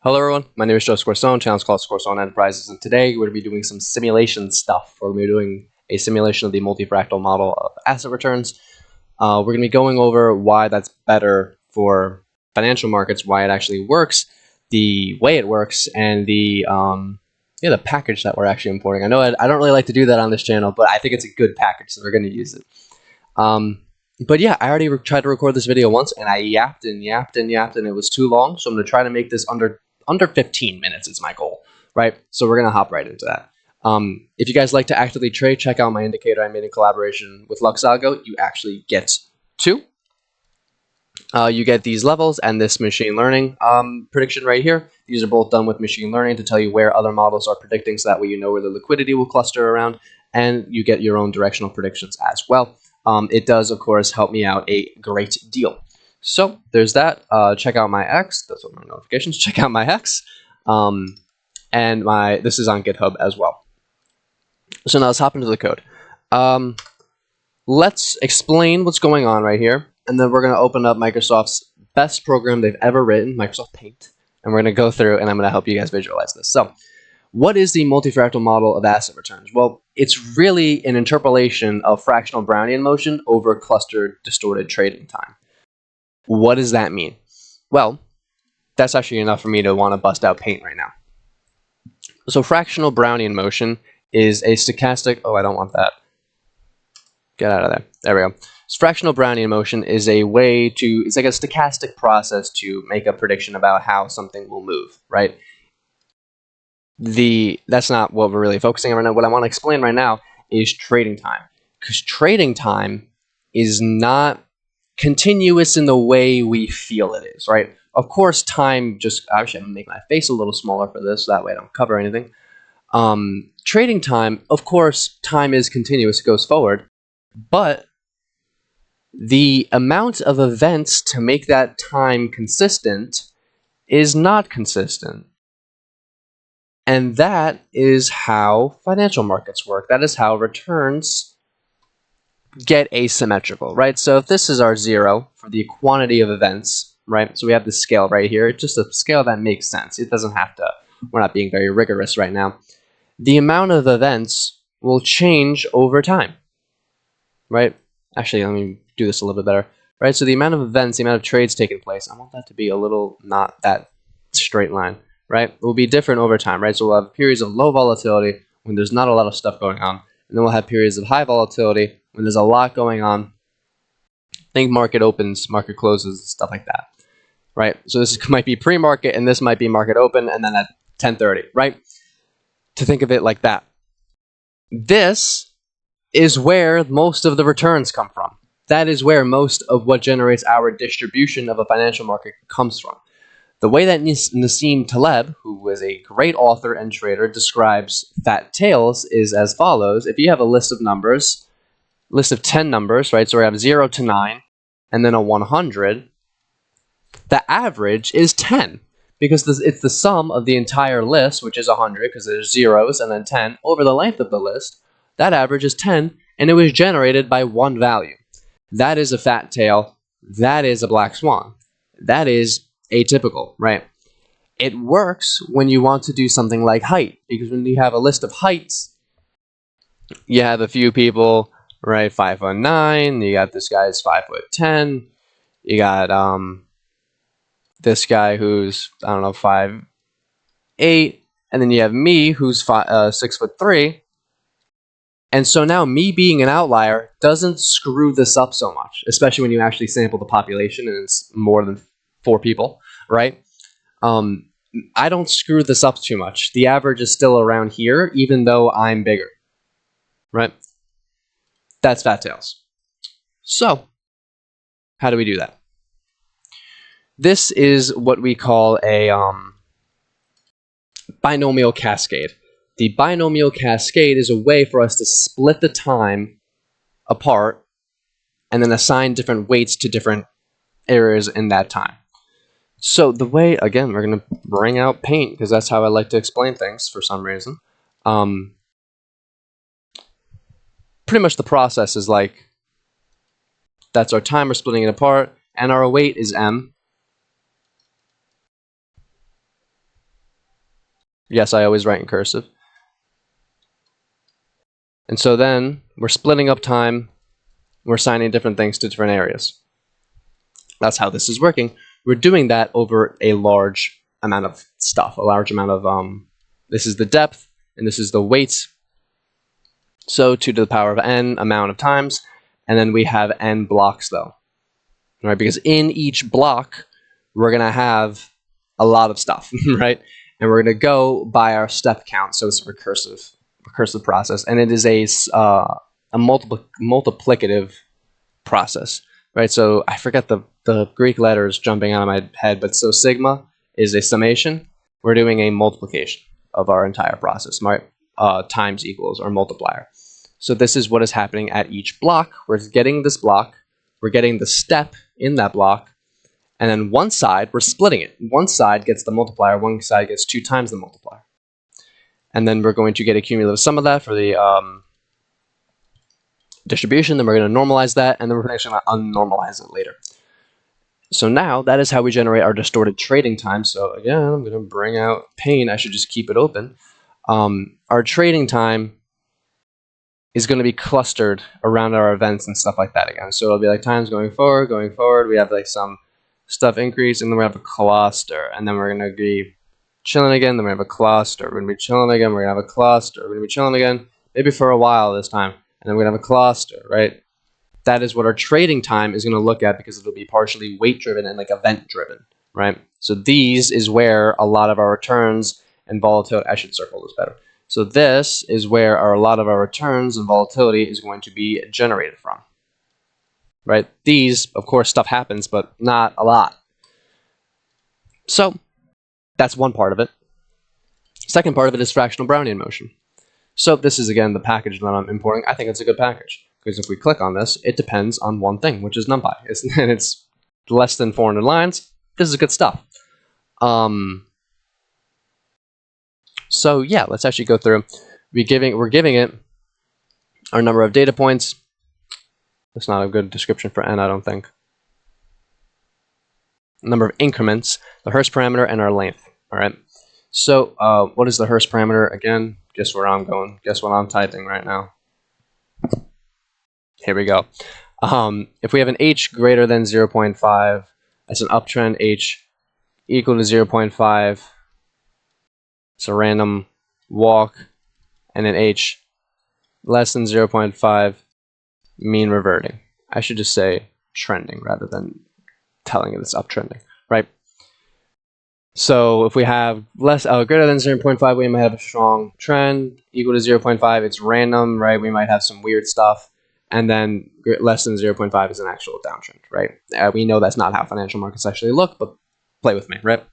Hello everyone, my name is Joe Scorsone, channel is called Scorsone Enterprises, and today we're going to be doing some simulation stuff. We're going to be doing a simulation of the multifractal model of asset returns. We're going to be going over why that's better for financial markets, why it actually works, the way it works, and the package that we're actually importing. I know I don't really like to do that on this channel, but I think it's a good package, so we're going to use it. But yeah, I already tried to record this video once, and I yapped and it was too long, so I'm going to try to make this under 15 minutes is my goal, right? So we're going to hop right into that. If you guys like to actively trade, check out my indicator I made in collaboration with Luxalgo. You actually get two. You get these levels and this machine learning prediction right here. These are both done with machine learning to tell you where other models are predicting, so that way you know where the liquidity will cluster around, and you get your own directional predictions as well. It does, of course, help me out a great deal. So there's that. Check out my X. That's what my notifications. Check out my X, and this is on GitHub as well. So now let's hop into the code. Let's explain what's going on right here, and then we're going to open up Microsoft's best program they've ever written, Microsoft Paint, and we're going to go through, and I'm going to help you guys visualize this. So, what is the multifractal model of asset returns? Well, it's really an interpolation of fractional Brownian motion over clustered distorted trading time. What does that mean? Well, that's actually enough for me to want to bust out Paint right now. So fractional Brownian motion is a stochastic... Oh, I don't want that. Get out of there. There we go. So fractional Brownian motion is a way to... It's like a stochastic process to make a prediction about how something will move, right? That's not what we're really focusing on right now. What I want to explain right now is trading time. Because trading time is not continuous in the way we feel it is, right? Of course, time just... Actually, I'm going to make my face a little smaller for this, so that way I don't cover anything. Trading time, of course, time is continuous, it goes forward, but the amount of events to make that time consistent is not consistent. And that is how financial markets work. That is how returns get asymmetrical, right? So if this is our 0 for the quantity of events, right? So we have this scale right here. It's just a scale that makes sense. It doesn't have to, we're not being very rigorous right now. The amount of events will change over time, right? Actually, let me do this a little bit better, right? So the amount of events, the amount of trades taking place, I want that to be a little not that straight line, right? It will be different over time, right? So we'll have periods of low volatility when there's not a lot of stuff going on. And then we'll have periods of high volatility when there's a lot going on. Think market opens, market closes, stuff like that, right? So this might be pre-market, and this might be market open, and then at 10:30, right? To think of it like that. This is where most of the returns come from. That is where most of what generates our distribution of a financial market comes from. The way that Nassim Taleb, who is a great author and trader, describes fat tails is as follows. If you have a list of numbers, list of 10 numbers, right? So we have 0 to 9, and then a 100. The average is 10, because it's the sum of the entire list, which is 100, because there's zeros, and then 10, over the length of the list. That average is 10, and it was generated by one value. That is a fat tail. That is a black swan. That is atypical, right? It works when you want to do something like height, because when you have a list of heights, you have a few people, right? 5'9", you got this guy's 5'10", you got this guy who's, I don't know, 5'8", and then you have me who's 6'3". And so now me being an outlier doesn't screw this up so much, especially when you actually sample the population and it's more than 4 people, right? I don't screw this up too much. The average is still around here, even though I'm bigger, right? That's fat tails. So, how do we do that? This is what we call a binomial cascade. The binomial cascade is a way for us to split the time apart and then assign different weights to different areas in that time. So the way, again, we're going to bring out Paint, because that's how I like to explain things for some reason. Pretty much the process is like, that's our time, we're splitting it apart, and our weight is M. Yes, I always write in cursive. And so then we're splitting up time. We're assigning different things to different areas. That's how this is working. We're doing that over a large amount of stuff, a large amount of, this is the depth, and this is the weight. So 2 to the power of n amount of times, and then we have n blocks though, right? Because in each block, we're gonna have a lot of stuff, right? And we're gonna go by our step count, so it's a recursive process, and it is a multiplicative process, right? So I forget the Greek letters jumping out of my head, but so sigma is a summation. We're doing a multiplication of our entire process, right? Times equals or multiplier. So this is what is happening at each block. We're getting this block, we're getting the step in that block, and then one side, we're splitting it. One side gets the multiplier, one side gets 2 times the multiplier. And then we're going to get a cumulative sum of that for the distribution, then we're going to normalize that, and then we're actually going to unnormalize it later. So now that is how we generate our distorted trading time. So again, I'm going to bring out pane. I should just keep it open. Our trading time is going to be clustered around our events and stuff like that again. So it'll be like times going forward. We have like some stuff increase, and then we have a cluster, and then we're going to be chilling again. Then we have a cluster. We're going to be chilling again. We're going to have a cluster. We're going to be chilling again, maybe for a while this time, and then we're going to have a cluster, right? That is what our trading time is going to look at, because it'll be partially weight driven and like event driven, right? So these is where a lot of our returns and volatility, I should circle this better. So this is where a lot of our returns and volatility is going to be generated from, right? These, of course, stuff happens, but not a lot. So that's one part of it. Second part of it is fractional Brownian motion. So this is, again, the package that I'm importing. I think it's a good package, because if we click on this, it depends on one thing, which is NumPy. And it's less than 400 lines. This is good stuff. So yeah, let's actually go through. We're giving it our number of data points. That's not a good description for n, I don't think. Number of increments, the Hurst parameter, and our length. All right. So what is the Hurst parameter again? Guess where I'm going. Guess what I'm typing right now. Here we go. If we have an h greater than 0.5, that's an uptrend. H equal to 0.5. It's a random walk, and an h less than 0.5, mean reverting. I should just say trending rather than telling it it's uptrending, right? So if we have greater than 0.5, we might have a strong trend. Equal to 0.5, it's random, right? We might have some weird stuff. And then less than 0.5 is an actual downtrend, right? We know that's not how financial markets actually look, but play with me, right?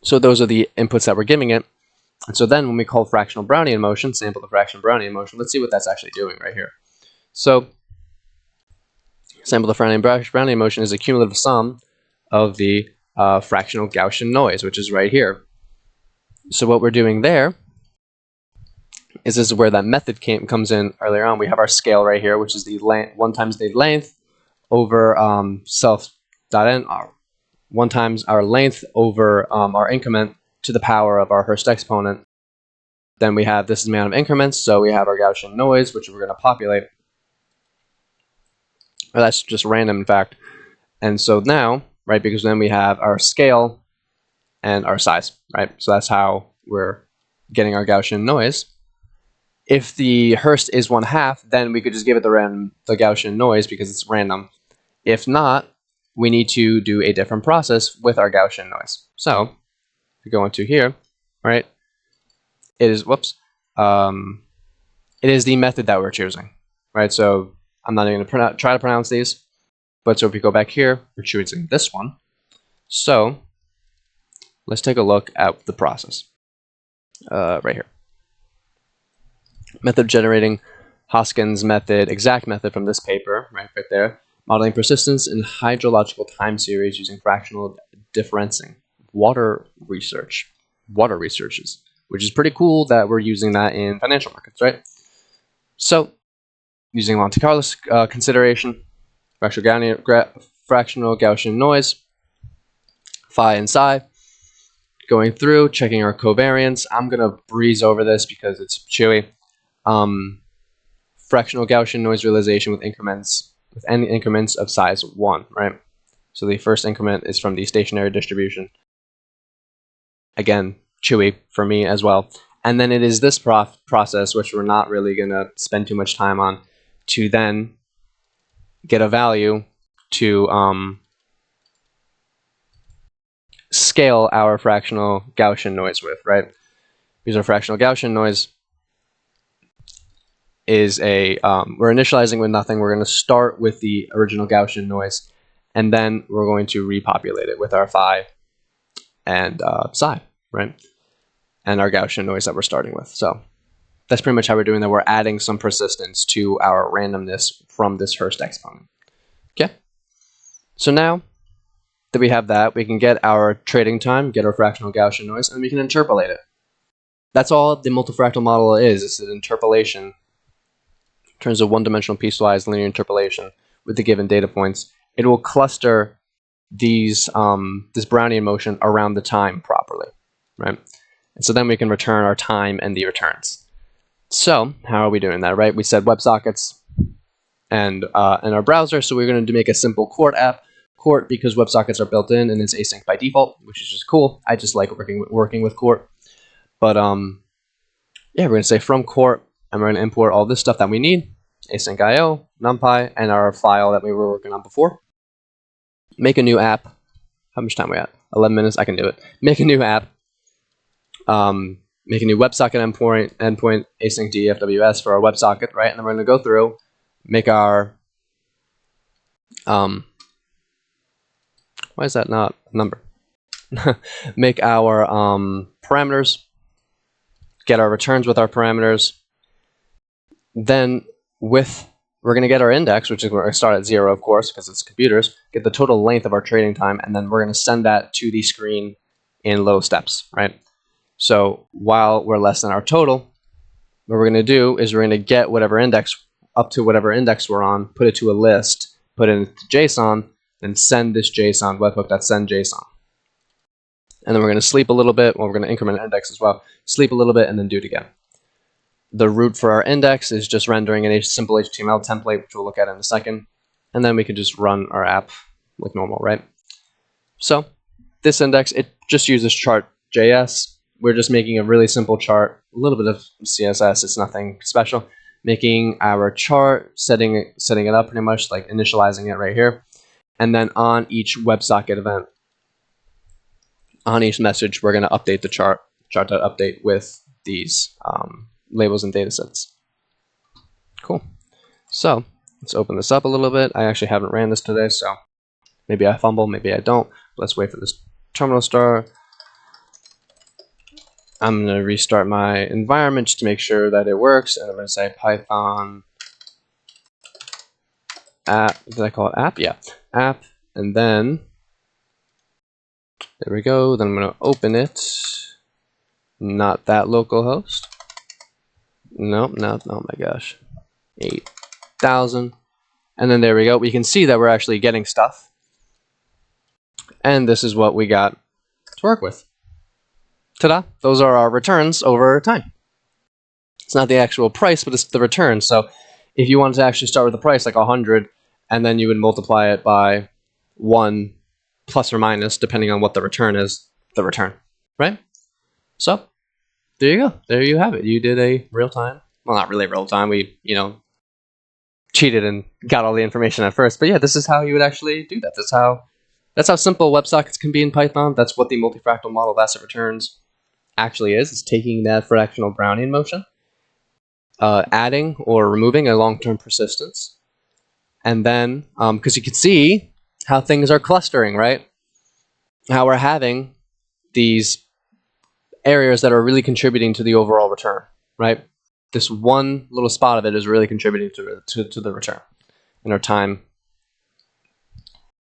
So those are the inputs that we're giving it. And so then when we call fractional Brownian motion, sample the fractional Brownian motion, let's see what that's actually doing right here. So sample the Brownian motion is a cumulative sum of the fractional Gaussian noise, which is right here. So what we're doing there is this is where that method comes in earlier on. We have our scale right here, which is the 1 times the length over self.n, 1 times our length over our increment to the power of our Hurst exponent. Then we have this is the amount of increments, so we have our Gaussian noise, which we're going to populate. Or that's just random, in fact. And so now, right, because then we have our scale and our size, right? So that's how we're getting our Gaussian noise. If the Hurst is 1/2, then we could just give it the Gaussian noise because it's random. If not, we need to do a different process with our Gaussian noise. So if we go into here, right, it is, it is the method that we're choosing, right? So I'm not even going to try to pronounce these, but so if we go back here, we're choosing this one. So let's take a look at the process right here. Method generating Hoskins method, exact method from this paper, right there. Modeling persistence in hydrological time series using fractional differencing. Water researches, which is pretty cool that we're using that in financial markets, right? So using Monte Carlo consideration, fractional Gaussian noise, phi and psi. going through, checking our covariance. I'm going to breeze over this because it's chewy. Fractional Gaussian noise realization with n increments of size 1, right? So the first increment is from the stationary distribution. Again, chewy for me as well. And then it is this process, which we're not really going to spend too much time on, to then get a value to scale our fractional Gaussian noise with, right? Because our fractional Gaussian noise is we're initializing with nothing. We're going to start with the original Gaussian noise, and then we're going to repopulate it with our phi and psi, right? And our Gaussian noise that we're starting with. So that's pretty much how we're doing that. We're adding some persistence to our randomness from this Hurst exponent. Okay. So now that we have that, we can get our trading time, get our fractional Gaussian noise, and we can interpolate it. That's all the multifractal model is. It's an interpolation in terms of one-dimensional piecewise linear interpolation with the given data points. It will cluster these this Brownian motion around the time properly, right? And so then we can return our time and the returns. So how are we doing that, right? We said WebSockets and in our browser, so we're going to make a simple Quart app. Quart, because WebSockets are built in and it's async by default, which is just cool. I just like working with Quart. But yeah, we're going to say from Quart, and we're going to import all this stuff that we need, async IO, NumPy, and our file that we were working on before. Make a new app. How much time are we at? 11 minutes. I can do it. Make a new app. Make a new WebSocket endpoint async DFWS for our WebSocket, right? And then we're going to go through, make our why is that not a number? Make our parameters, get our returns with our parameters. Then we're going to get our index, which is going to start at 0, of course, because it's computers, get the total length of our trading time, and then we're going to send that to the screen in little steps, right? So while we're less than our total, what we're going to do is we're going to get whatever index, up to whatever index we're on, put it to a list, put it into JSON, and send this JSON, webhook.send JSON. And then we're going to sleep a little bit, well, we're going to increment an index as well, sleep a little bit, and then do it again. The root for our index is just rendering a simple HTML template, which we'll look at in a second. And then we can just run our app like normal, right? So this index, it just uses chart.js. We're just making a really simple chart, a little bit of CSS, it's nothing special. Making our chart, setting it up pretty much, like initializing it right here. And then on each WebSocket event, on each message, we're going to update the chart.update with these labels and datasets. Cool. So let's open this up a little bit. I actually haven't ran this today, so maybe I fumble, maybe I don't. Let's wait for this terminal start. I'm going to restart my environment just to make sure that it works. And I'm going to say Python app. Did I call it app? Yeah, app. And then, there we go. Then I'm going to open it. Not that localhost. Nope, no, oh my gosh. 8,000. And then there we go. We can see that we're actually getting stuff. And this is what we got to work with. Ta-da! Those are our returns over time. It's not the actual price, but it's the return. So if you wanted to actually start with a price like 100, and then you would multiply it by 1 plus or minus, depending on what the return is, the return, right? So there you go. There you have it. You did a real time. Well, not really real time. We, cheated and got all the information at first. But yeah, this is how you would actually do that. That's how simple WebSockets can be in Python. That's what the multifractal model of asset returns actually is. It's taking that fractional Brownian motion, adding or removing a long-term persistence, and then, because you can see how things are clustering, right? How we're having these areas that are really contributing to the overall return, right? This one little spot of it is really contributing to the return in our time.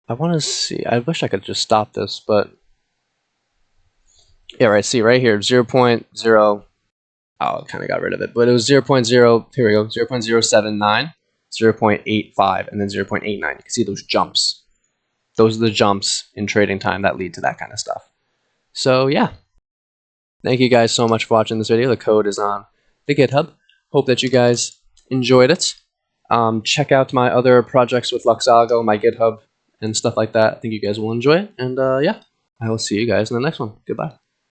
I want to see. I wish I could just stop this, but yeah, right. See right here, 0.0. Oh, I kind of got rid of it, but it was 0.0. Here we go, 0.079, 0.85, and then 0.89. You can see those jumps. Those are the jumps in trading time that lead to that kind of stuff. So yeah, thank you guys so much for watching this video. The code is on the GitHub. Hope that you guys enjoyed it. Check out my other projects with Luxago, my GitHub, and stuff like that. I think you guys will enjoy it. And yeah, I will see you guys in the next one. Goodbye.